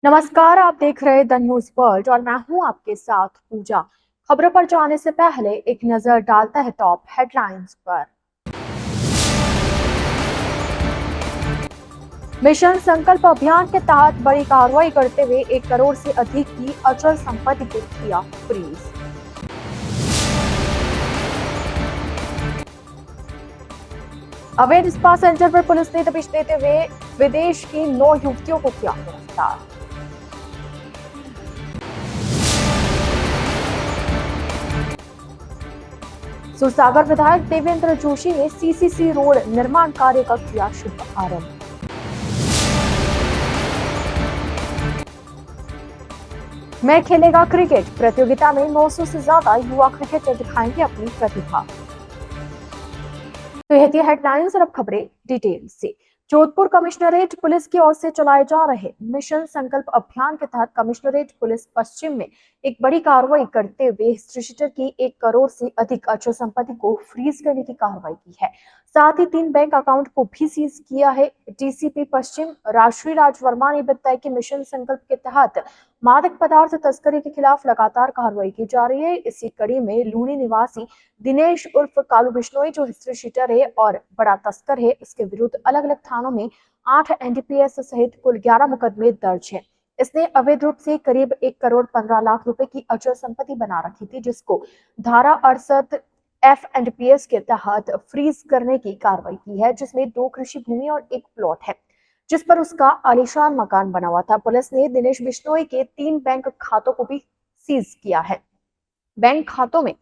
नमस्कार, आप देख रहे द न्यूज वर्ल्ड और मैं हूं आपके साथ पूजा। खबरों पर जाने से पहले एक नजर डालता है टॉप हेडलाइंस पर। मिशन संकल्प अभियान के तहत बड़ी कार्रवाई करते हुए 1 करोड़ से अधिक की अचल संपत्ति को किया फ्रीज। अवैध स्पा सेंटर पर पुलिस ने दबिश देते हुए विदेश की 9 युवतियों को किया गिरफ्तार। सुरसागर विधायक देवेंद्र जोशी ने सीसीसी रोड निर्माण कार्य का किया शुभारंभ। मैं खेलेगा क्रिकेट प्रतियोगिता में 900 से ज्यादा युवा क्रिकेटर दिखाएंगे अपनी प्रतिभा। तो यह थी हेडलाइंस और अब खबरें डिटेल से। जोधपुर कमिश्नरेट पुलिस की ओर से चलाए जा रहे मिशन संकल्प अभियान के तहत कमिश्नरेट पुलिस पश्चिम में एक बड़ी कार्रवाई करते हुए हिस्ट्रीशीटर की 1 करोड़ से अधिक अचल संपत्ति को फ्रीज करने की कार्रवाई की है। साथ ही 3 बैंक अकाउंट को भी सीज किया है। डीसीपी पश्चिम राष्ट्रीय राज वर्मा ने बताया कि मिशन संकल्प के तहत मादक पदार्थ तस्करी के खिलाफ लगातार कार्रवाई की जा रही है। इसी कड़ी में लूनी निवासी दिनेश उर्फ कालू बिश्नोई जो हिस्ट्री शीटर है और बड़ा तस्कर है, इसके विरुद्ध अलग अलग थानों में 8 एनडीपीएस सहित कुल 11 मुकदमे दर्ज है। इसने अवैध रूप से करीब 1 करोड़ 15 लाख रुपए की अचल संपत्ति बना रखी थी, जिसको धारा 68 एफ एनडीपीएस के तहत फ्रीज करने की कार्रवाई की है, जिसमें 2 कृषि भूमि और 1 प्लॉट है, जिस पर उसका आलीशान मकान बना हुआ था। पुलिस ने दिनेश बिश्नोई के 3 बैंक खातों को भी सीज किया है। बैंक खातों में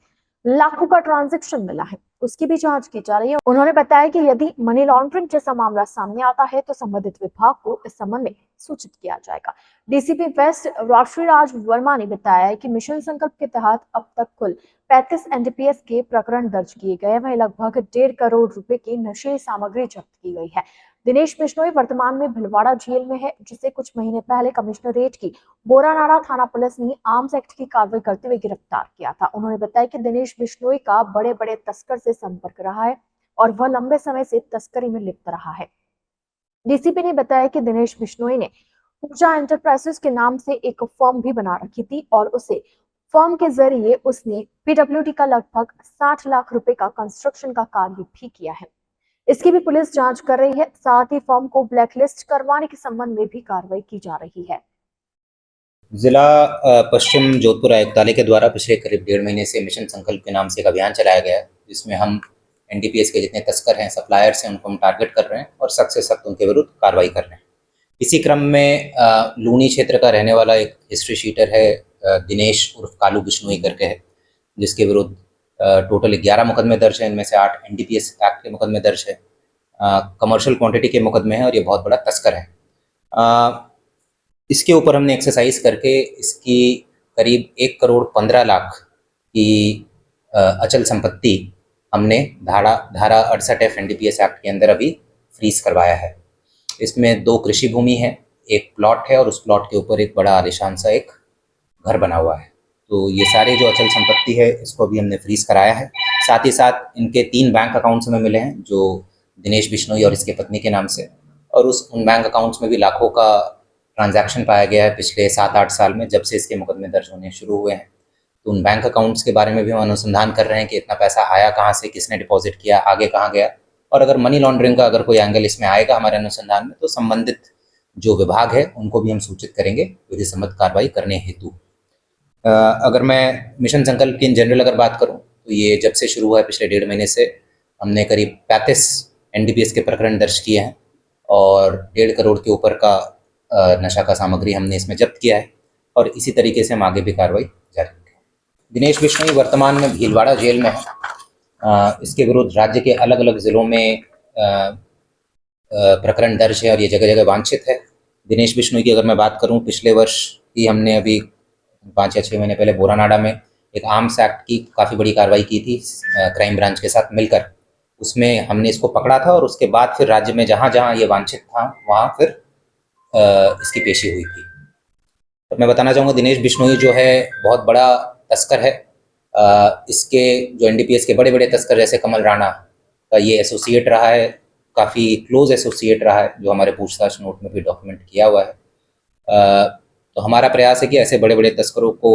लाखों का ट्रांजैक्शन मिला है, उसकी भी जांच की जा रही है। उन्होंने बताया कि यदि मनी लॉन्ड्रिंग जैसा मामला सामने आता है तो संबंधित विभाग को इस संबंध में सूचित किया जाएगा। डीसीपी वेस्ट राष्ट्रीय राज वर्मा ने बताया कि मिशन संकल्प के तहत अब तक कुल 35 एनडीपीएस के प्रकरण दर्ज किए गए, वहीं लगभग 1.5 करोड़ रुपए की नशीली सामग्री जब्त की गई है। दिनेश बिश्नोई वर्तमान में भिलवाड़ा जेल में है, जिसे कुछ महीने पहले कमिश्नरेट की बोरानाड़ा थाना पुलिस ने आर्म्स एक्ट की कार्रवाई करते हुए गिरफ्तार किया था। उन्होंने बताया कि दिनेश बिश्नोई का बड़े बड़े तस्कर से संपर्क रहा है और वह लंबे समय से तस्करी में लिप्त रहा है। डीसीपी ने बताया कि दिनेश बिश्नोई ने पूजा एंटरप्राइजेस के नाम से एक फर्म भी बना रखी थी और उसे फर्म के जरिए उसने पीडब्ल्यूडी का लगभग 60 लाख रुपए का कंस्ट्रक्शन का कार्य भी किया है। इसकी भी पुलिस जांच कर रही है। साथ ही फर्म को ब्लैकलिस्ट करवाने के संबंध में भी कार्रवाई की जा रही है। जिला पश्चिम जोधपुर आयुक्तालय के द्वारा पिछले करीब 1.5 महीने से मिशन संकल्प के नाम से एक अभियान चलाया गया है, जिसमें हम एनडीपीएस के जितने तस्कर हैं, सप्लायर्स हैं, उनको हम टारगेट कर रहे हैं और सख्त से सख्त उनके विरुद्ध कार्रवाई कर रहे हैं। इसी क्रम में लूनी क्षेत्र का रहने वाला एक हिस्ट्री शीटर है, दिनेश उर्फ कालू बिश्नोई करके है, जिसके विरुद्ध टोटल 11 मुकदमे दर्ज हैं। इनमें से 8 एनडीपीएस एक्ट के मुकदमे दर्ज है, कमर्शियल क्वांटिटी के मुकदमे हैं और ये बहुत बड़ा तस्कर है। इसके ऊपर हमने एक्सरसाइज करके इसकी करीब 1 करोड़ 15 लाख की अचल संपत्ति हमने धारा 68 एफ एनडीपीएस एक्ट के अंदर अभी फ्रीज करवाया है। इसमें 2 कृषि भूमि है, 1 प्लॉट है और उस प्लॉट के ऊपर एक बड़ा आलीशान सा एक घर बना हुआ है। तो ये सारे जो अचल संपत्ति है इसको भी हमने फ्रीज कराया है। साथ ही साथ इनके 3 बैंक अकाउंट्स में मिले हैं, जो दिनेश बिश्नोई और इसके पत्नी के नाम से, और उन बैंक अकाउंट्स में भी लाखों का ट्रांजैक्शन पाया गया है पिछले 7-8 साल में, जब से इसके मुकदमे दर्ज होने शुरू हुए हैं। तो उन बैंक अकाउंट्स के बारे में भी हम अनुसंधान कर रहे हैं कि इतना पैसा आया कहाँ से, किसने डिपॉजिट किया, आगे कहाँ गया, और अगर मनी लॉन्ड्रिंग का अगर कोई एंगल इसमें आएगा हमारे अनुसंधान में तो संबंधित जो विभाग है उनको भी हम सूचित करेंगे विधि सम्मत कार्रवाई करने हेतु। अगर मैं मिशन संकल्प की इन जनरल अगर बात करूँ तो ये जब से शुरू हुआ है पिछले 1.5 महीने से हमने करीब 35 एनडीपीएस के प्रकरण दर्ज किए हैं और 1.5 करोड़ के ऊपर का नशा का सामग्री हमने इसमें जब्त किया है और इसी तरीके से हम आगे भी कार्रवाई जारी रखेंगे। दिनेश बिश्नोई वर्तमान में भीलवाड़ा जेल में है। इसके विरुद्ध राज्य के अलग अलग जिलों में प्रकरण दर्ज है और ये जगह जगह वांछित है। दिनेश बिश्नोई की अगर मैं बात करूं, पिछले वर्ष ही हमने अभी 5 या 6 महीने पहले बोरानाड़ा में एक आर्म्स एक्ट की काफ़ी बड़ी कार्रवाई की थी क्राइम ब्रांच के साथ मिलकर। उसमें हमने इसको पकड़ा था और उसके बाद फिर राज्य में जहाँ जहाँ ये वांछित था वहाँ फिर इसकी पेशी हुई थी। तो मैं बताना चाहूँगा दिनेश बिश्नोई जो है बहुत बड़ा तस्कर है। इसके जो एनडीपीएस के बड़े बड़े तस्कर जैसे कमल राणा का ये एसोसिएट रहा है, काफ़ी क्लोज एसोसिएट रहा है, जो हमारे पूछताछ नोट में भी डॉक्यूमेंट किया हुआ है। तो हमारा प्रयास है कि ऐसे बड़े बड़े तस्करों को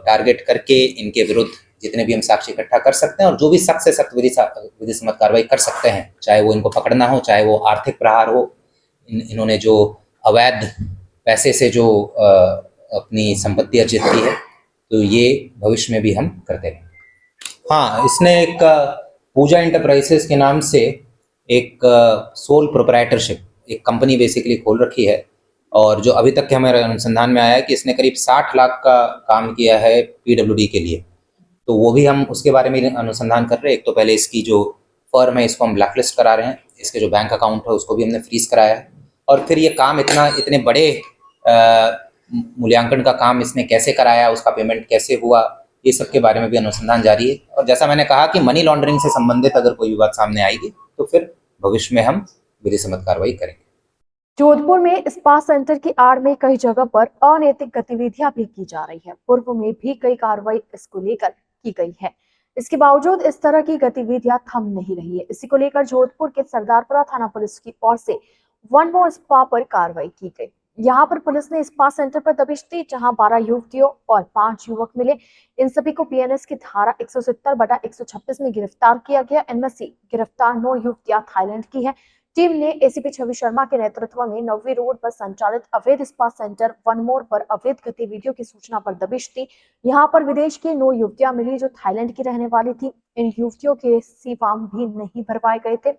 टारगेट करके इनके विरुद्ध जितने भी हम साक्ष्य इकट्ठा कर सकते हैं और जो भी सख्त से सख्त विधि सम्मत कार्रवाई कर सकते हैं, चाहे वो इनको पकड़ना हो, चाहे वो आर्थिक प्रहार हो, इन्होंने जो अवैध पैसे से जो अपनी संपत्ति अर्जित की है, तो ये भविष्य में भी हम करते रहेंगे। हाँ, इसने एक पूजा इंटरप्राइजेस के नाम से एक सोल प्रोप्राइटरशिप एक कंपनी बेसिकली खोल रखी है और जो अभी तक के हमारे अनुसंधान में आया है कि इसने करीब 60 लाख का काम किया है पीडब्ल्यूडी के लिए। तो वो भी हम उसके बारे में अनुसंधान कर रहे हैं। एक तो पहले इसकी जो फर्म है इसको हम ब्लैकलिस्ट करा रहे हैं, इसके जो बैंक अकाउंट है उसको भी हमने फ्रीज कराया है, और फिर ये काम इतने बड़े मूल्यांकन का काम इसने कैसे कराया, उसका पेमेंट कैसे हुआ, ये सब के बारे में भी अनुसंधान जारी है। और जैसा मैंने कहा कि मनी लॉन्ड्रिंग से संबंधित अगर कोई विवाद सामने आएगी तो फिर भविष्य में हम विधि सम्मत कार्रवाई करेंगे। जोधपुर में स्पा सेंटर की आड़ में कई जगह पर अनैतिक गतिविधियां भी की जा रही है। पूर्व में भी कई कार्रवाई इसको लेकर की गई है, इसके बावजूद इस तरह की गतिविधियां थम नहीं रही है। इसी को लेकर जोधपुर के सरदारपुरा थाना पुलिस की ओर से वन मोर स्पा पर कार्रवाई की गई। यहाँ पर पुलिस ने स्पा सेंटर पर दबिश दी, जहां 12 युवतियों और 5 युवक मिले। इन सभी को पीएनएस की धारा 170/126 में गिरफ्तार किया गया। इनमें से गिरफ्तार 9 युवतियां थाईलैंड की है। टीम ने एसीपी छवि शर्मा के नेतृत्व में नवी रोड पर संचालित अवैध स्पा सेंटर वन मोर पर अवैध गतिविधियों की सूचना पर दबिश दी। यहाँ पर विदेश की 9 युवतियां मिली जो थाईलैंड की रहने वाली थी। इन युवतियों के सी फॉर्म भी नहीं भरवाए गए थे।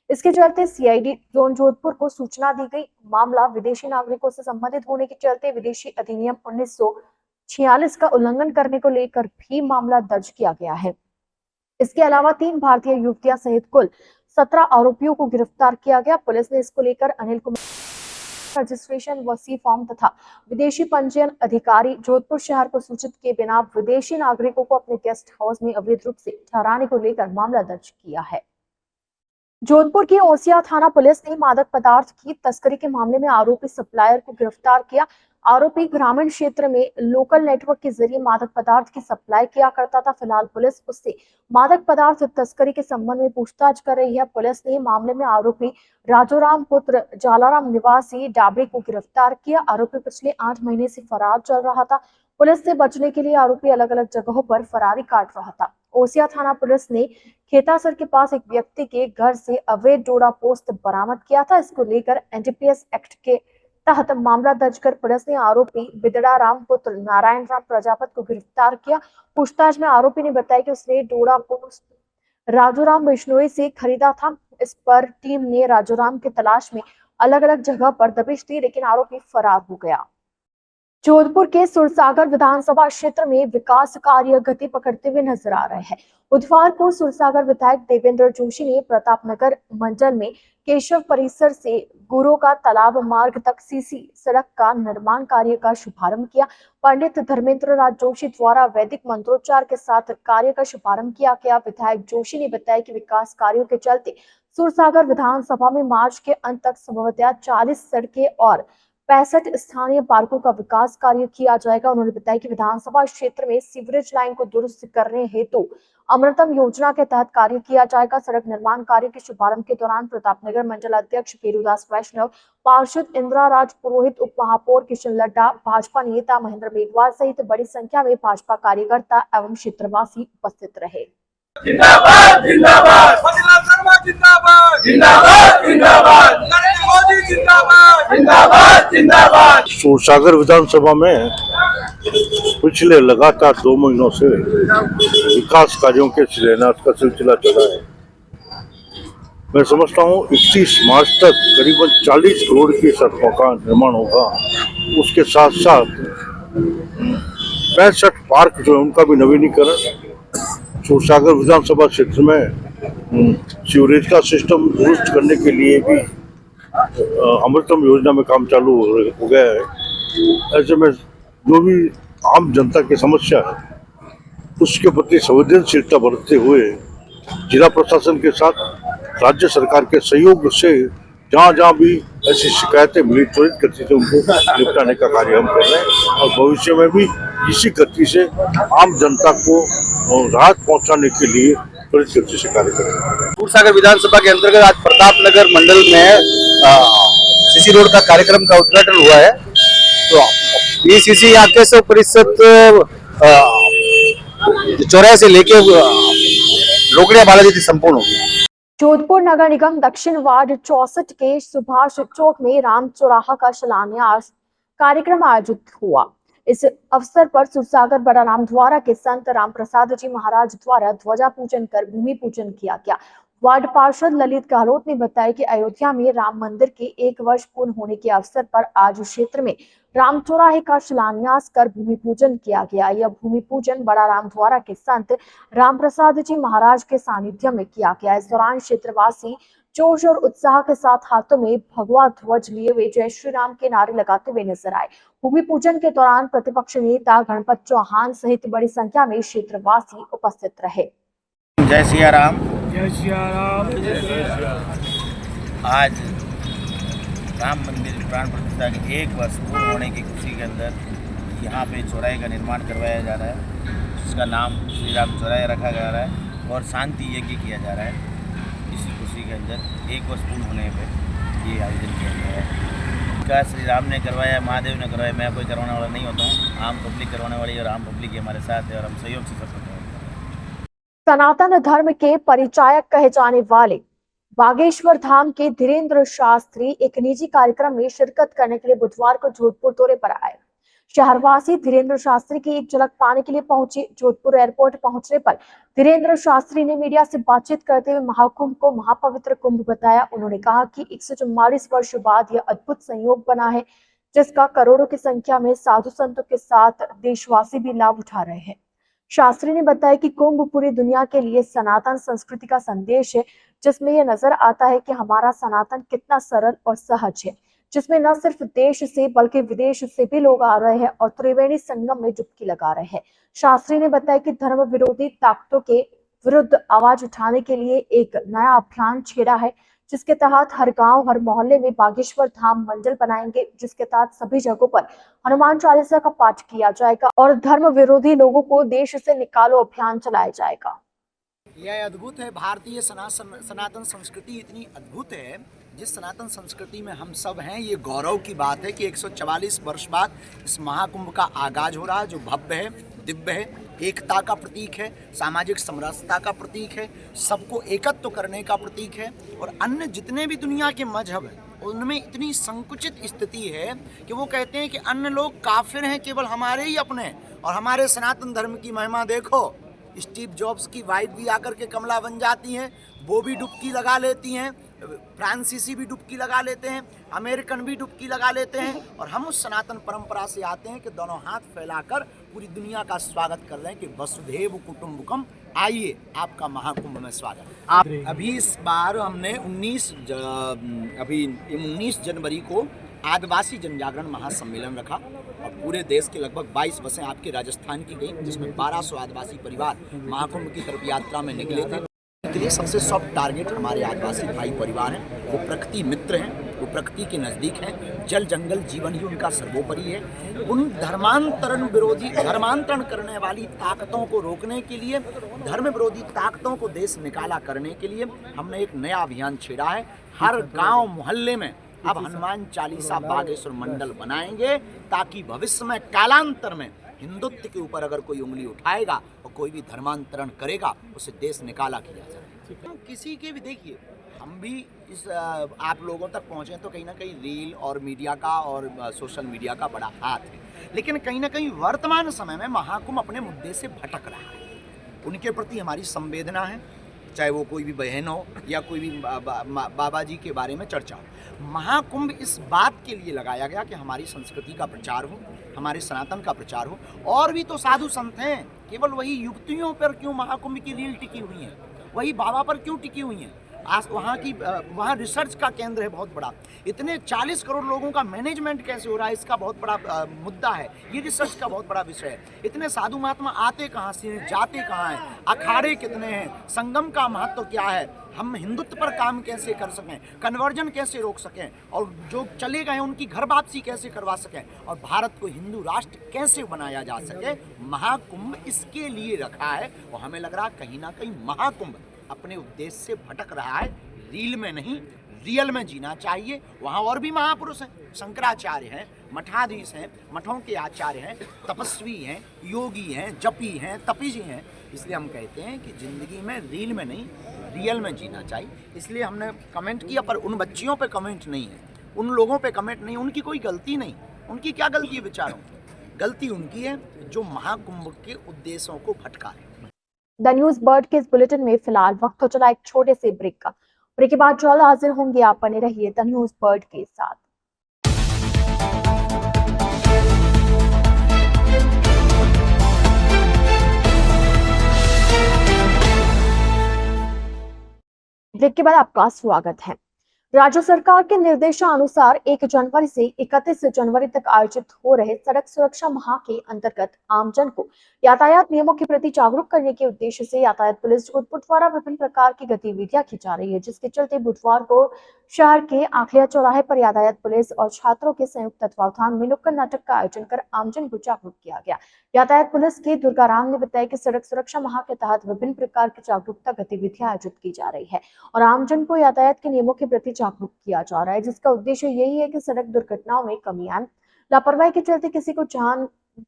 इसके चलते सीआईडी जोन जोधपुर को सूचना दी गई। मामला विदेशी नागरिकों से संबंधित होने के चलते विदेशी अधिनियम 1946 का उल्लंघन करने को लेकर भी मामला दर्ज किया गया है। इसके अलावा 3 भारतीय युवतियां सहित कुल 17 आरोपियों को गिरफ्तार किया गया। पुलिस ने इसको लेकर अनिल कुमार रजिस्ट्रेशन व सी फॉर्म तथा विदेशी पंजीयन अधिकारी जोधपुर शहर को सूचित किए बिना विदेशी नागरिकों को अपने गेस्ट हाउस में अवैध रूप से ठहराने को लेकर मामला दर्ज किया है। जोधपुर की ओसिया थाना पुलिस ने मादक पदार्थ की तस्करी के मामले में आरोपी सप्लायर को गिरफ्तार किया। आरोपी ग्रामीण क्षेत्र में लोकल नेटवर्क के जरिए मादक पदार्थ की सप्लाई किया करता था। फिलहाल पुलिस उससे मादक पदार्थ तस्करी के संबंध में पूछताछ कर रही है। पुलिस ने मामले में आरोपी राजोराम पुत्र जालाराम निवासी डाबरे को गिरफ्तार किया। आरोपी पिछले 8 महीने से फरार चल रहा था। पुलिस से बचने के लिए आरोपी अलग अलग जगहों पर फरारी काट रहा था। ओसिया थाना पुलिस ने खेतासर के पास एक व्यक्ति के घर से अवैध डोडा पोस्ट बरामद किया था। इसको लेकर एनडीपीएस एक्ट के तहत मामला दर्ज कर पुलिस ने आरोपी बिदड़ा राम पुत्र नारायण राम प्रजापत को गिरफ्तार किया। पूछताछ में आरोपी ने बताया कि उसने डोडा पोस्ट राजूराम बिश्नोई से खरीदा था। इस पर टीम ने राजूराम की तलाश में अलग अलग जगह पर दबिश दी, लेकिन आरोपी फरार हो गया। जोधपुर के सुरसागर विधानसभा क्षेत्र में विकास कार्य गति पकड़ते हुए नजर आ रहे हैं। बुधवार को सुरसागर विधायक देवेंद्र जोशी ने प्रतापनगर मंडल में केशव परिसर से गुरु का तालाब मार्ग तक सीसी सड़क का निर्माण कार्य का शुभारंभ किया। पंडित धर्मेंद्र राज जोशी द्वारा वैदिक मंत्रोच्चार के साथ कार्य का शुभारंभ किया गया। विधायक जोशी ने बताया कि विकास कार्यों के चलते सुरसागर विधानसभा में मार्च के अंत तक संभवतः 40 सड़कें और 65 स्थानीय पार्कों का विकास कार्य किया जाएगा। उन्होंने बताया कि विधानसभा क्षेत्र में सीवरेज लाइन को दुरुस्त करने हेतु अमृतम योजना के तहत कार्य किया जाएगा। सड़क निर्माण कार्य के शुभारंभ के दौरान प्रतापनगर मंडल अध्यक्ष पेरूदास वैष्णव, पार्षद इंदिरा राज पुरोहित, उप महापौर किशन लड्डा, भाजपा नेता महेंद्र मेघवाल सहित बड़ी संख्या में भाजपा कार्यकर्ता एवं क्षेत्रवासी उपस्थित रहे। जिंदाबाद जिंदाबाद शर्मा जिंदाबाद जिंदाबाद जिंदाबाद नरेंद्र मोदी जिंदाबाद जिंदाबाद जिंदाबाद। सुरसागर विधानसभा में पिछले लगातार 2 महीनों से विकास कार्यों के शिलान्यास का सिलसिला चला है। मैं समझता हूँ 31 मार्च तक करीबन 40 करोड़ की सड़कों का निर्माण होगा। उसके साथ साथ 65 पार्क जो है उनका भी नवीनीकरण, सुरसागर विधानसभा क्षेत्र में सीवरेज का सिस्टम दुरुस्त करने के लिए भी अमृतम योजना में काम चालू हो गया है। ऐसे में जो भी आम जनता की समस्या है उसके प्रति संवेदनशीलता बरतते हुए जिला प्रशासन के साथ राज्य सरकार के सहयोग से जहाँ भी ऐसी शिकायतें मिली त्वरित गति से उनको निपटाने का कार्य हम कर रहे हैं और भविष्य में भी इसी गति से आम जनता को राहत पहुंचाने के लिए त्वरित गति से कार्य करेंगे। सुरसागर विधानसभा के अंतर्गत आज प्रतापनगर मंडल में सीसी रोड का कार्यक्रम का उद्घाटन हुआ है। तो ಈ सीसी यहाँ केशव परिषद चौराहे से लेके रोकड़िया बालाजी तक संपूर्ण होगी। जोधपुर नगर निगम दक्षिण वार्ड 64 के सुभाष चौक में राम चौराहा का शिलान्यास कार्यक्रम आयोजित हुआ। इस अवसर पर सुरसागर बड़ा राम द्वारा के संत राम प्रसाद जी महाराज द्वारा ध्वजा पूजन कर भूमि पूजन किया गया। वार्ड पार्षद ललित गहलोत ने बताया कि अयोध्या में राम मंदिर के 1 वर्ष पूर्ण होने के अवसर पर आज क्षेत्र में राम चौराहे का शिलान्यास कर भूमि पूजन किया गया। यह भूमि पूजन बड़ा राम द्वारा के संत राम प्रसाद जी महाराज के सानिध्य में किया गया। इस दौरान क्षेत्रवासी जोश और उत्साह के साथ हाथों में भगवा ध्वज लिए हुए जय श्री राम के नारे लगाते हुए नजर आए। भूमि पूजन के दौरान प्रतिपक्ष नेता गणपत चौहान सहित बड़ी संख्या में क्षेत्रवासी उपस्थित रहे। जय सिया राम। जय श्री राम। आज राम मंदिर प्राण प्रतिष्ठा के 1 वर्ष पूर्ण होने की खुशी के अंदर यहाँ पे चौराहे का निर्माण करवाया जा रहा है, जिसका नाम श्री राम चौराहे रखा जा रहा है और शांति यज्ञ किया जा रहा है। इसी खुशी के अंदर 1 वर्ष पूर्ण होने पे ये आयोजन किया गया है। क्या श्री राम ने करवाया, महादेव ने करवाया, मैं कोई करवाने वाला नहीं होता हूँ। आम पब्लिक करवाने वाली है और आम पब्लिक हमारे साथ है और हम सहयोग से सब कुछ। सनातन धर्म के परिचायक कहे जाने वाले बागेश्वर धाम के धीरेन्द्र शास्त्री एक निजी कार्यक्रम में शिरकत करने के लिए बुधवार को जोधपुर दौरे पर आए। शहरवासी धीरेन्द्र शास्त्री की एक झलक पाने के लिए पहुंचे। जोधपुर एयरपोर्ट पहुंचने पर धीरेन्द्र शास्त्री ने मीडिया से बातचीत करते हुए महाकुंभ को महापवित्र कुंभ बताया। उन्होंने कहा कि 144 वर्ष बाद यह अद्भुत संयोग बना है, जिसका करोड़ों की संख्या में साधु संतों के साथ देशवासी भी लाभ उठा रहे हैं। शास्त्री ने बताया कि कुंभ पूरी दुनिया के लिए सनातन संस्कृति का संदेश है, जिसमें यह नजर आता है कि हमारा सनातन कितना सरल और सहज है, जिसमें न सिर्फ देश से बल्कि विदेश से भी लोग आ रहे हैं और त्रिवेणी संगम में डुबकी लगा रहे हैं। शास्त्री ने बताया कि धर्म विरोधी ताकतों के विरुद्ध आवाज उठाने के लिए एक नया अभियान छेड़ा है, जिसके तहत हर गांव हर मोहल्ले में बागेश्वर धाम मंडल बनाएंगे, जिसके तहत सभी जगहों पर हनुमान चालीसा का पाठ किया जाएगा और धर्म विरोधी लोगों को देश से निकालो अभियान चलाया जाएगा। यह अद्भुत है। भारतीय सनातन संस्कृति इतनी अद्भुत है, जिस सनातन संस्कृति में हम सब हैं। ये गौरव की बात है कि 144 वर्ष बाद इस महाकुंभ का आगाज हो रहा है, जो भव्य है, दिव्य है, एकता का प्रतीक है, सामाजिक समरसता का प्रतीक है, सबको एकत्व करने का प्रतीक है। और अन्य जितने भी दुनिया के मजहब हैं, उनमें इतनी संकुचित स्थिति है कि वो कहते हैं कि अन्य लोग काफिर हैं, केवल हमारे ही अपने। और हमारे सनातन धर्म की महिमा देखो। स्टीव जॉब्स की वाइफ भी आकर के कमला बन जाती हैं, वो भी डुबकी लगा लेती हैं, फ्रांसीसी भी डुबकी लगा लेते हैं, अमेरिकन भी डुबकी लगा लेते हैं। और हम उस सनातन परंपरा से आते हैं कि दोनों हाथ फैलाकर पूरी दुनिया का स्वागत कर रहे हैं कि वसुधैव कुटुंबकम, आइए आपका महाकुंभ में स्वागत। आप अभी इस बार हमने 19 जनवरी को आदिवासी जनजागरण महासम्मेलन रखा और पूरे देश के लगभग 22 बसें आपके राजस्थान की गई, जिसमें 1200 आदिवासी परिवार महाकुंभ की तरफ यात्रा में निकले थे। के लिए सबसे सॉफ्ट टारगेट हमारे आदिवासी भाई परिवार हैं। वो प्रकृति मित्र हैं, वो प्रकृति के नज़दीक हैं। जल जंगल जीवन ही उनका सर्वोपरि है। उन धर्मांतरण करने वाली ताकतों को रोकने के लिए, धर्म विरोधी ताकतों को देश निकाला करने के लिए हमने एक नया अभियान छेड़ा है। हर गांव मोहल्ले में अब हनुमान चालीसा बागेश्वर मंडल बनाएंगे, ताकि भविष्य में कालांतर में हिंदुत्व के ऊपर अगर कोई उंगली उठाएगा और कोई भी धर्मांतरण करेगा, उसे देश निकाला किया जाए। किसी के भी देखिए, हम भी इस आप लोगों तक पहुँचे तो कहीं ना कहीं रील और मीडिया का और सोशल मीडिया का बड़ा हाथ है, लेकिन कहीं ना कहीं वर्तमान समय में महाकुंभ अपने मुद्दे से भटक रहा है। उनके प्रति हमारी संवेदना है, चाहे वो कोई भी बहन हो या कोई भी बाबा जी के बारे में चर्चा हो। महाकुंभ इस बात के लिए लगाया गया कि हमारी संस्कृति का प्रचार हो, हमारे सनातन का प्रचार हो। और भी तो साधु संत हैं, केवल वही युक्तियों पर क्यों महाकुंभ की रील टिकी हुई है, वही बाबा पर क्यों टिकी हुई हैं। आज वहाँ रिसर्च का केंद्र है बहुत बड़ा। इतने 40 करोड़ लोगों का मैनेजमेंट कैसे हो रहा है, इसका बहुत बड़ा मुद्दा है। ये रिसर्च का बहुत बड़ा विषय है। इतने साधु महात्मा आते कहाँ से हैं, जाते कहाँ हैं, अखाड़े कितने हैं, संगम का महत्व क्या है, हम हिंदुत्व पर काम कैसे कर सकें, कन्वर्जन कैसे रोक सकें, और जो चले गए उनकी घर वापसी कैसे करवा सकें, और भारत को हिंदू राष्ट्र कैसे बनाया जा सके। महाकुंभ इसके लिए रखा है। और हमें लग रहा है कहीं ना कहीं महाकुंभ अपने उद्देश्य से भटक रहा है। रील में नहीं, रियल में जीना चाहिए। वहाँ और भी महापुरुष हैं, शंकराचार्य हैं, मठाधीश हैं, मठों के आचार्य हैं, तपस्वी हैं, योगी हैं, जपी हैं, तपीजी हैं। इसलिए हम कहते हैं कि ज़िंदगी में रील में नहीं, रियल में जीना चाहिए। इसलिए हमने कमेंट किया, पर उन बच्चियों पे कमेंट नहीं है, उन लोगों पे कमेंट नहीं, उनकी कोई गलती नहीं। उनकी क्या गलती है बेचारों की? गलती उनकी है जो महाकुंभ के उद्देश्यों को भटका है। द न्यूज बर्ड के इस बुलेटिन में फिलहाल वक्त हो चला एक छोटे से ब्रेक का। ब्रेक के बाद जल्द हाजिर होंगे। आप बने रहिए द न्यूज बर्ड के साथ। ब्रेक के बाद आपका स्वागत है। राज्य सरकार के निर्देशानुसार 1 जनवरी से 31 जनवरी तक आयोजित हो रहे सड़क सुरक्षा माह के अंतर्गत आमजन को यातायात नियमों के प्रति जागरूक करने के उद्देश्य से यातायात पुलिस जोधपुर द्वारा विभिन्न प्रकार की गतिविधियां की जा रही है, जिसके चलते बुधवार को शहर के आखलिया चौराहे पर यातायात पुलिस और छात्रों के संयुक्त तत्वावधान में नुक्कड़ नाटक का आयोजन कर आमजन को जागरूक किया गया। यातायात पुलिस के दुर्गाराम ने बताया कि सड़क सुरक्षा माह के तहत विभिन्न प्रकार की जागरूकता गतिविधियां आयोजित की जा रही है और आमजन को यातायात के नियमों के प्रति जागरूक किया जा रहा है, जिसका उद्देश्य यही है कि सड़क दुर्घटनाओं में कमी आए, लापरवाही के चलते किसी को जान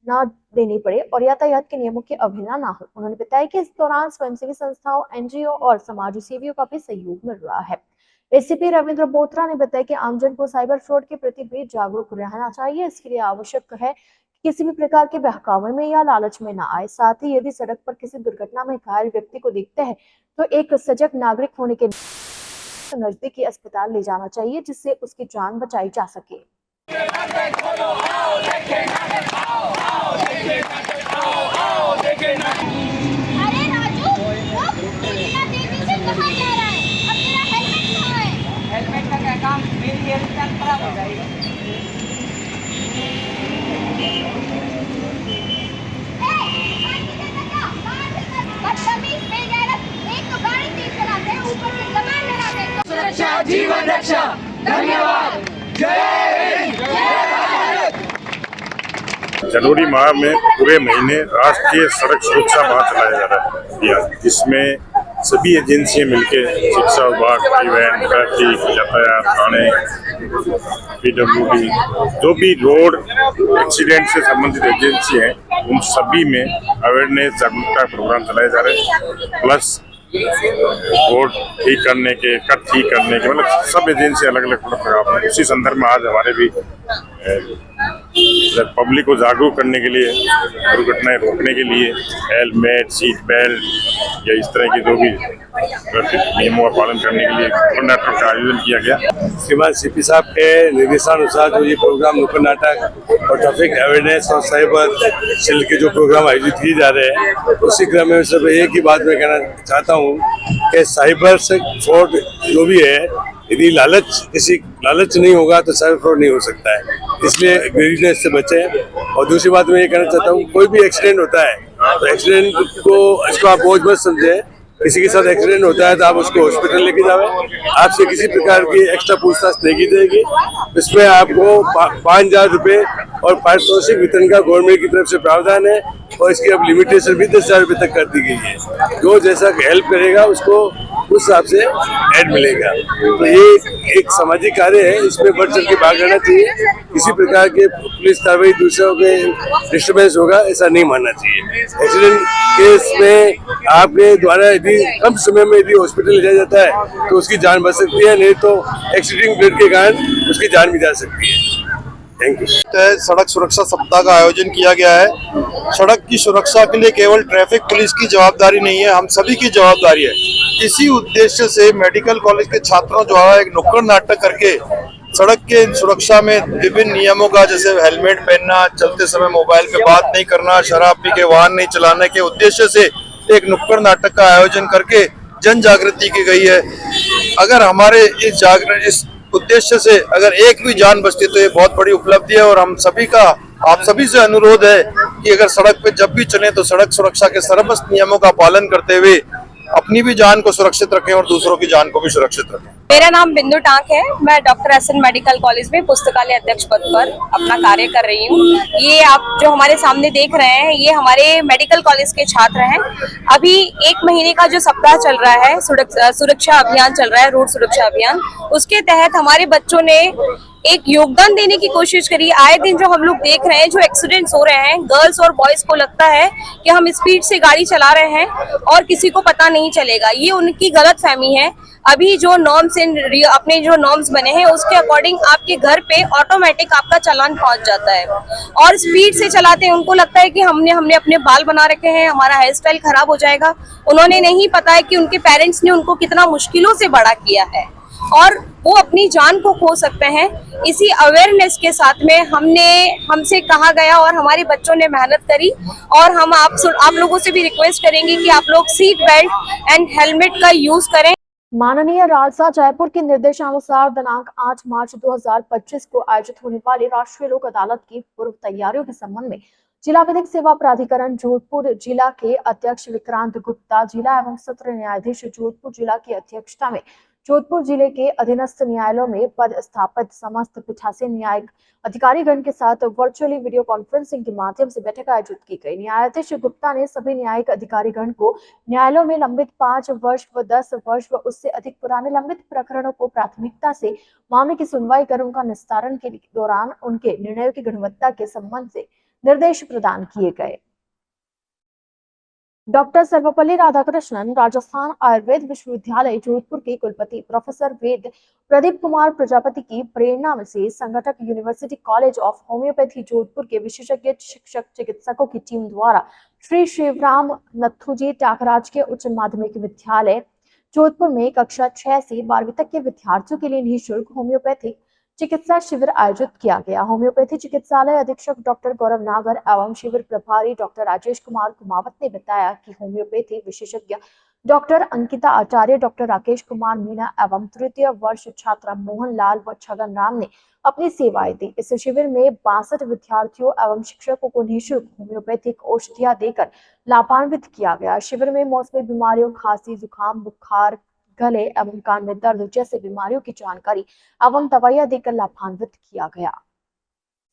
न देनी पड़े और यातायात के नियमों की अवहेलना ना हो। उन्होंने बताया कि इस दौरान स्वयंसेवी संस्थाओं, एनजीओ और समाज सेवियों का भी सहयोग मिल रहा है। एसीपी रविंद्र बोत्रा ने बताया कि आमजन को साइबर फ्रॉड के प्रति भी जागरूक रहना चाहिए। इसके लिए आवश्यक है कि किसी भी प्रकार के बहकावे में या लालच में न आए। साथ ही यदि सड़क पर किसी दुर्घटना में घायल व्यक्ति को देखते हैं तो एक सजग नागरिक होने के नजदीकी अस्पताल ले जाना चाहिए, जिससे उसकी जान बचाई जा सके। अरे राजू, वो बिना तेजी से कहाँ जा रहा है? अब तेरा हेलमेट कहाँ है? हेलमेट का क्या काम? मेरी हेलमेट खराब हो जाएगी। बदतमीज, बेगैरत, एक तो गाड़ी तेज चलाते हैं, ऊपर से कमाल लड़ाते हैं। सुरक्षा जीवन रक्षा। धन्यवाद। जनवरी माह में पूरे महीने राष्ट्रीय सड़क सुरक्षा माह चलाया जा रहा है, जिसमें सभी एजेंसियां मिलकर शिक्षा विभाग, परिवहन, ट्रैफिक, यातायात, थाने, PWD, जो भी रोड एक्सीडेंट से संबंधित एजेंसी हैं, उन सभी में अवेयरनेस जागरूकता प्रोग्राम चलाए जा रहे हैं। प्लस रोड ठीक करने के, कट ठीक करने के, मतलब सब एजेंसी अलग अलग प्रोग्राम है। उसी संदर्भ में आज हमारे भी पब्लिक को जागरूक करने के लिए, दुर्घटनाएं रोकने के लिए हेलमेट, सीट बेल्ट या इस तरह की जो भी नियमों का पालन करने के लिए नुक्कड़ नाटक का आयोजन किया गया। श्रीमान सीपी साहब के निर्देशानुसार जो ये प्रोग्राम नुक्कड़ नाटक और ट्रैफिक अवेयरनेस और साइबर सेल के जो प्रोग्राम आयोजित किए जा रहे हैं, उसी क्रम में सब एक ही बात मैं कहना चाहता हूँ कि साइबर से फ्रॉड जो भी है, यदि लालच नहीं होगा तो साइबर फ्रॉड नहीं हो सकता है। इसलिए ग्रीडनेस से बचें। और दूसरी बात मैं ये कहना चाहता हूँ, कोई भी एक्सीडेंट होता है तो एक्सीडेंट को इसको आप बोझ मत समझें। किसी के साथ एक्सीडेंट होता है तो आप उसको हॉस्पिटल लेके जाओ, आपसे किसी प्रकार की एक्स्ट्रा पूछताछ नहीं की जाएगी। इसमें आपको 5,000 रुपये और पारितोषिक वितरण का गवर्नमेंट की तरफ से प्रावधान है और इसकी अब लिमिटेशन भी 10,000 रुपये तक कर दी गई है। जो जैसा हेल्प करेगा उसको उस हिसाब से ऐड मिलेगा। तो ये एक सामाजिक कार्य है, इसमें बढ़ चढ़ के भाग लेना चाहिए। किसी प्रकार के पुलिस कार्रवाई, दूसरों के डिस्टर्बेंस होगा, ऐसा नहीं मानना चाहिए। एक्सीडेंट केस में आपके द्वारा यदि कम समय में यदि हॉस्पिटल ले जाया जाता है तो उसकी जान बच सकती है, नहीं तो एक्सीडेंट ब्लड के कारण उसकी जान भी जा सकती है। Thank you. सड़क सुरक्षा सप्ताह का आयोजन किया गया है। सड़क की सुरक्षा के लिए केवल ट्रैफिक पुलिस की जवाबदारी नहीं है, हम सभी की जवाबदारी है। इसी उद्देश्य से मेडिकल कॉलेज के छात्रों द्वारा एक नुक्कड़ नाटक करके सड़क के सुरक्षा में विभिन्न नियमों का, जैसे हेलमेट पहनना, चलते समय मोबाइल पे बात नहीं करना, शराब पी के वाहन नहीं चलाने के उद्देश्य से एक नुक्कड़ नाटक का आयोजन करके जन जागृति की गई है। अगर हमारे इस उद्देश्य से अगर एक भी जान बचती तो ये बहुत बड़ी उपलब्धि है। और हम सभी का, आप सभी से अनुरोध है कि अगर सड़क पे जब भी चलें तो सड़क सुरक्षा के सर्वस्त नियमों का पालन करते हुए अपनी भी जान को सुरक्षित रखें और दूसरों की जान को भी सुरक्षित रखें। मेरा नाम बिंदु टांक है। मैं doctor S N medical college में पुस्तकालय अध्यक्ष पद पर अपना कार्य कर रही हूँ। ये आप जो हमारे सामने देख रहे हैं, ये हमारे मेडिकल कॉलेज के छात्र हैं। अभी 1 महीने का जो सप्ताह चल रहा है, सुरक्षा अभियान चल रहा है, रोड सुरक्षा अभियान, उसके तहत हमारे बच्चों ने एक योगदान देने की कोशिश करिए। आए दिन जो हम लोग देख रहे हैं, जो एक्सीडेंट्स हो रहे हैं, गर्ल्स और बॉयज को लगता है कि हम स्पीड से गाड़ी चला रहे हैं और किसी को पता नहीं चलेगा। ये उनकी गलत फहमी है। अभी जो नॉर्म्स अपने जो नॉर्म्स बने हैं उसके अकॉर्डिंग आपके घर पे ऑटोमेटिक आपका चालान पहुंच जाता है। और स्पीड से चलाते हैं, उनको लगता है कि हमने अपने बाल बना रखे हैं, हमारा हेयर स्टाइल खराब हो जाएगा। उन्होंने नहीं पता है कि उनके पेरेंट्स ने उनको कितना मुश्किलों से बड़ा किया है और वो अपनी जान को खो सकते हैं। इसी अवेयरनेस के साथ में हमसे कहा गया और हमारे बच्चों ने मेहनत करी और हम आप लोगों से भी रिक्वेस्ट करेंगे कि आप लोग सीट बेल्ट एंड हेलमेट का यूज करें। माननीय राजसा जयपुर के निर्देशानुसार दिनांक 8 मार्च 2025 को आयोजित होने वाली राष्ट्रीय लोक अदालत की पूर्व तैयारियों के संबंध में जिला विधिक सेवा प्राधिकरण जोधपुर जिला के अध्यक्ष विक्रांत गुप्ता, जिला एवं सत्र न्यायाधीश जोधपुर जिला की अध्यक्षता में जोधपुर जिले के अधीनस्थ न्यायालयों में पदस्थापित समस्त पीठासीन न्यायिक अधिकारीगण के साथ वर्चुअली वीडियो कॉन्फ्रेंसिंग के माध्यम से बैठक आयोजित की गई। न्यायाधीश गुप्ता ने सभी न्यायिक अधिकारीगण को न्यायालयों में लंबित 5 वर्ष व 10 वर्ष व उससे अधिक पुराने लंबित प्रकरणों को प्राथमिकता से मामले की सुनवाई कर उनका निस्तारण के दौरान उनके निर्णयों की गुणवत्ता के संबंध से निर्देश प्रदान किए गए। डॉक्टर सर्वपल्ली राधाकृष्णन राजस्थान आयुर्वेद विश्वविद्यालय जोधपुर के कुलपति प्रोफेसर वेद प्रदीप कुमार प्रजापति की प्रेरणा से संगठक university college of homeopathy Jodhpur के विशेषज्ञ शिक्षक चिकित्सकों की टीम द्वारा श्री शिवराम नथुजी टाकराज के उच्च माध्यमिक विद्यालय जोधपुर में कक्षा 6 से 12वीं तक के विद्यार्थियों के लिए निःशुल्क होम्योपैथिक चिकित्सा शिविर आयोजित किया गया। होम्योपैथी चिकित्सालय अधीक्षक डॉक्टर गौरव नागर एवं शिविर प्रभारी डॉक्टर राजेश कुमार कुमावत ने बताया कि होम्योपैथी विशेषज्ञ डॉक्टर अंकिता आचार्य, डॉक्टर राकेश कुमार मीणा एवं तृतीय वर्ष छात्रा मोहन लाल व छगन राम ने अपनी सेवाएं दी। इस शिविर में 62 विद्यार्थियों एवं शिक्षकों को निःशुल्क होम्योपैथिक औषधियां देकर लाभान्वित किया गया। शिविर में मौसमी बीमारियों, खांसी, जुकाम, बुखार, गले एवं कान में दर्द जैसे बीमारियों की जानकारी एवं दवाइयां देकर लाभान्वित किया गया।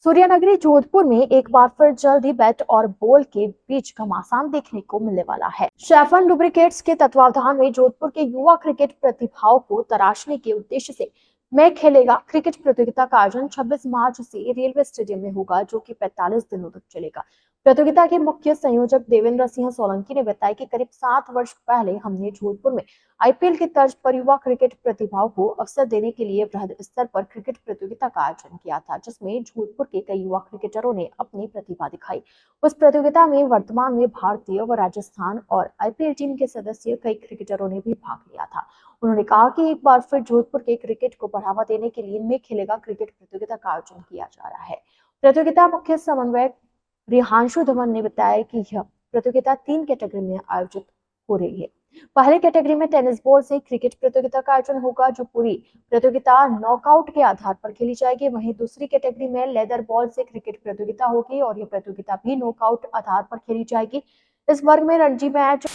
सूर्यनगरी जोधपुर में एक बार फिर जल्दी बैट और बॉल के बीच घमासान देखने को मिलने वाला है। शेफन लुब्रिकेट्स के तत्वावधान में जोधपुर के युवा क्रिकेट प्रतिभाओं को तराशने के उद्देश्य से मैं खेलेगा क्रिकेट प्रतियोगिता का आयोजन 26 मार्च से रेलवे स्टेडियम में होगा, जो कि 45 दिनों तक चलेगा। प्रतियोगिता के मुख्य संयोजक देवेंद्र सिंह सोलंकी ने बताया कि करीब 7 वर्ष पहले हमने जोधपुर में आईपीएल की तर्ज पर युवा क्रिकेट प्रतिभाओं को अवसर देने के लिए वृहद स्तर पर क्रिकेट प्रतियोगिता का आयोजन किया था, जिसमें जोधपुर के कई युवा क्रिकेटरों ने अपनी प्रतिभा दिखाई। उस प्रतियोगिता में वर्तमान में भारतीय व राजस्थान और आईपीएल टीम के सदस्य कई क्रिकेटरों ने भी भाग लिया था। उन्होंने कहा कि एक बार फिर जोधपुर के क्रिकेट को बढ़ावा देने के लिए मैं खेलेगा क्रिकेट प्रतियोगिता का आयोजन किया जा रहा है। प्रतियोगिता मुख्य समन्वयक रिहांशु धवन ने बताया कि यह प्रतियोगिता 3 कैटेगरी में आयोजित हो रही है। पहले कैटेगरी में टेनिस बॉल से क्रिकेट प्रतियोगिता का आयोजन होगा, जो पूरी प्रतियोगिता नॉकआउट के आधार पर खेली जाएगी। वहीं दूसरी कैटेगरी में लेदर बॉल से क्रिकेट प्रतियोगिता होगी और यह प्रतियोगिता भी नॉकआउट आधार पर खेली जाएगी। इस वर्ग में रणजी मैच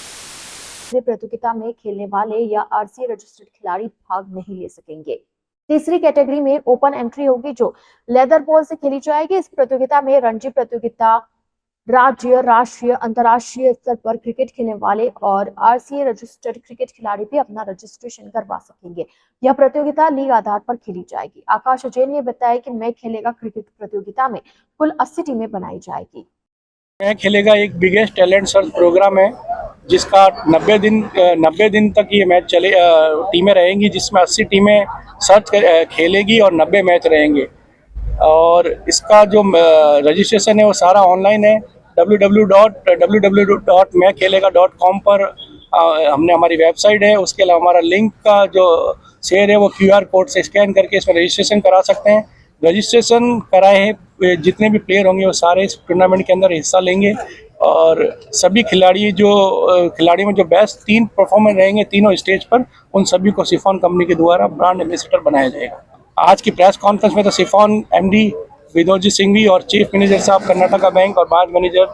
प्रतियोगिता में खेलने वाले या आरसीए रजिस्टर्ड खिलाड़ी भाग नहीं ले सकेंगे। तीसरी कैटेगरी में ओपन एंट्री होगी, जो लेदर बॉल से खेली जाएगी। इस प्रतियोगिता में रणजी प्रतियोगिता, राज्य, राष्ट्रीय, अंतर्राष्ट्रीय स्तर पर क्रिकेट खेलने वाले और आरसीए रजिस्टर्ड क्रिकेट खिलाड़ी भी अपना रजिस्ट्रेशन करवा सकेंगे। यह प्रतियोगिता लीग आधार पर खेली जाएगी। आकाश जैन ने बताया कि मैं खेलेगा क्रिकेट प्रतियोगिता में कुल 80 टीमें बनाई जाएगी। मैं खेलेगा एक बिगेस्ट टैलेंट सर्च प्रोग्राम है, जिसका 90 दिन तक ये मैच चले, टीमें रहेंगी, जिसमें 80 टीमें सर्च खेलेगी और 90 मैच रहेंगे। और इसका जो रजिस्ट्रेशन है वो सारा ऑनलाइन है। www.maikhelega.com पर हमने हमारी वेबसाइट है, उसके अलावा हमारा लिंक का जो शेयर है वो QR कोड से स्कैन करके इसमें रजिस्ट्रेशन करा सकते हैं। रजिस्ट्रेशन कराए हैं जितने भी प्लेयर होंगे वो सारे इस टूर्नामेंट के अंदर हिस्सा लेंगे और सभी खिलाड़ी में जो बेस्ट 3 परफॉर्मर रहेंगे तीनों स्टेज पर, उन सभी को सिफॉन कंपनी के द्वारा ब्रांड एम्बेसडर बनाया जाएगा। आज की प्रेस कॉन्फ्रेंस में तो सिफॉन MD विनोदजी सिंघवी और चीफ मैनेजर साहब कर्नाटका बैंक और ब्रांच मैनेजर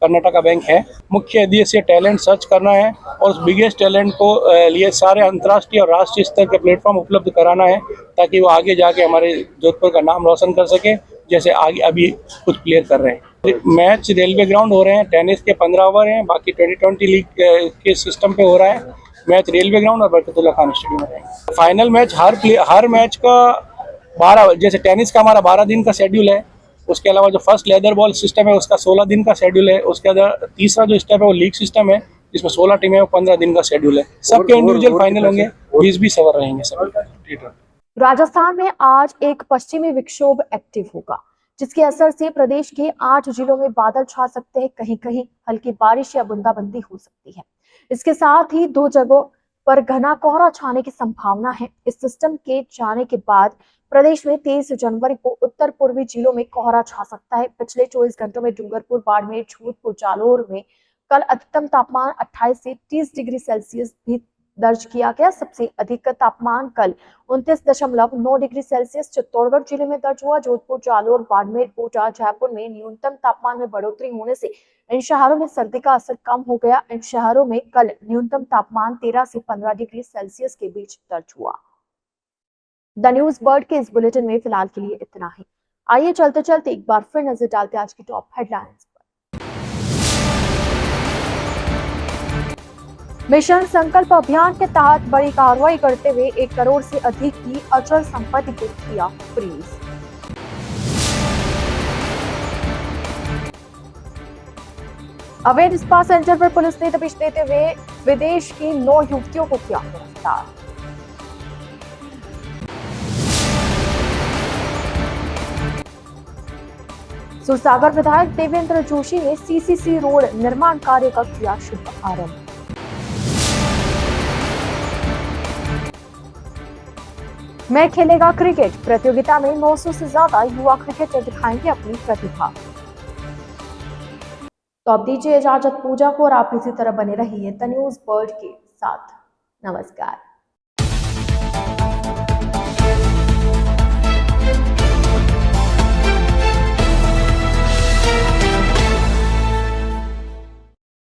कर्नाटका बैंक है। मुख्य उद्देश्य टैलेंट सर्च करना है और उस बिगेस्ट टैलेंट को लिए सारे अंतर्राष्ट्रीय और राष्ट्रीय स्तर के प्लेटफॉर्म उपलब्ध कराना है, ताकि वो आगे जाके हमारे जोधपुर का नाम रोशन कर सके, जैसे आगे अभी कुछ प्लेयर कर रहे हैं। मैच रेलवे ग्राउंड हो रहे हैं, टेनिस के 15 ओवर हैं, बाकी 2020 लीग के सिस्टम पे हो रहा है। मैच रेलवे ग्राउंड और बरकतुल्ला खान स्टेडियम में रहेंगे। फाइनल मैच हर मैच का 12, जैसे टेनिस का हमारा 12 दिन का शेड्यूल है, उसके अलावा जो फर्स्ट लेदर बॉल सिस्टम है उसका 16 दिन का शेड्यूल है, उसके अंदर तीसरा जो स्टेप है वो लीग सिस्टम है जिसमें 16 टीमें वो 15 दिन का शेड्यूल है। सबके इंडिविजुअल फाइनल होंगे, 20-20 ओवर रहेंगे सभी। राजस्थान में आज एक पश्चिमी विक्षोभ एक्टिव होगा, जिसके असर से प्रदेश के 8 जिलों में बादल छा सकते हैं, कहीं कहीं हल्की बारिश या बूंदाबांदी हो सकती है। इसके साथ ही 2 जगहों पर घना कोहरा छाने की संभावना है। इस सिस्टम के जाने के बाद प्रदेश में 23 जनवरी को उत्तर पूर्वी जिलों में कोहरा छा सकता है। पिछले 24 घंटों में डूंगरपुर, बाड़मेर, जोधपुर, जालोर में कल अधिकतम तापमान 28 से 30 डिग्री सेल्सियस भी दर्ज किया गया। सबसे अधिक तापमान कल 29.9 डिग्री सेल्सियस चित्तौड़गढ़ जिले में दर्ज हुआ। जोधपुर, जालोर, बाड़मेर, कोटा, जयपुर में न्यूनतम तापमान में बढ़ोतरी होने से इन शहरों में सर्दी का असर कम हो गया। इन शहरों में कल न्यूनतम तापमान 13 से 15 डिग्री सेल्सियस के बीच दर्ज हुआ। द न्यूज बर्ड के इस बुलेटिन में फिलहाल के लिए इतना ही। आइए चलते चलते एक बार फिर नजर डालते आज की टॉप हेडलाइंस पर। मिशन संकल्प अभियान के तहत बड़ी कार्रवाई करते हुए 1 करोड़ से अधिक की अचल संपत्ति को किया फ्रीज। अवैध स्पा सेंटर पर पुलिस ने दबिश देते हुए विदेश की 9 युवतियों को किया गिरफ्तार। सुरसागर विधायक देवेंद्र जोशी ने सीसीसी रोड निर्माण कार्य का किया शुभारंभ। मैं खेलेगा क्रिकेट प्रतियोगिता में 900 से ज्यादा युवा क्रिकेटर दिखाएंगे अपनी प्रतिभा। तो अब दीजिए इजाजत पूजा को और आप इसी तरह बने रहिए द न्यूज बर्ड के साथ। नमस्कार।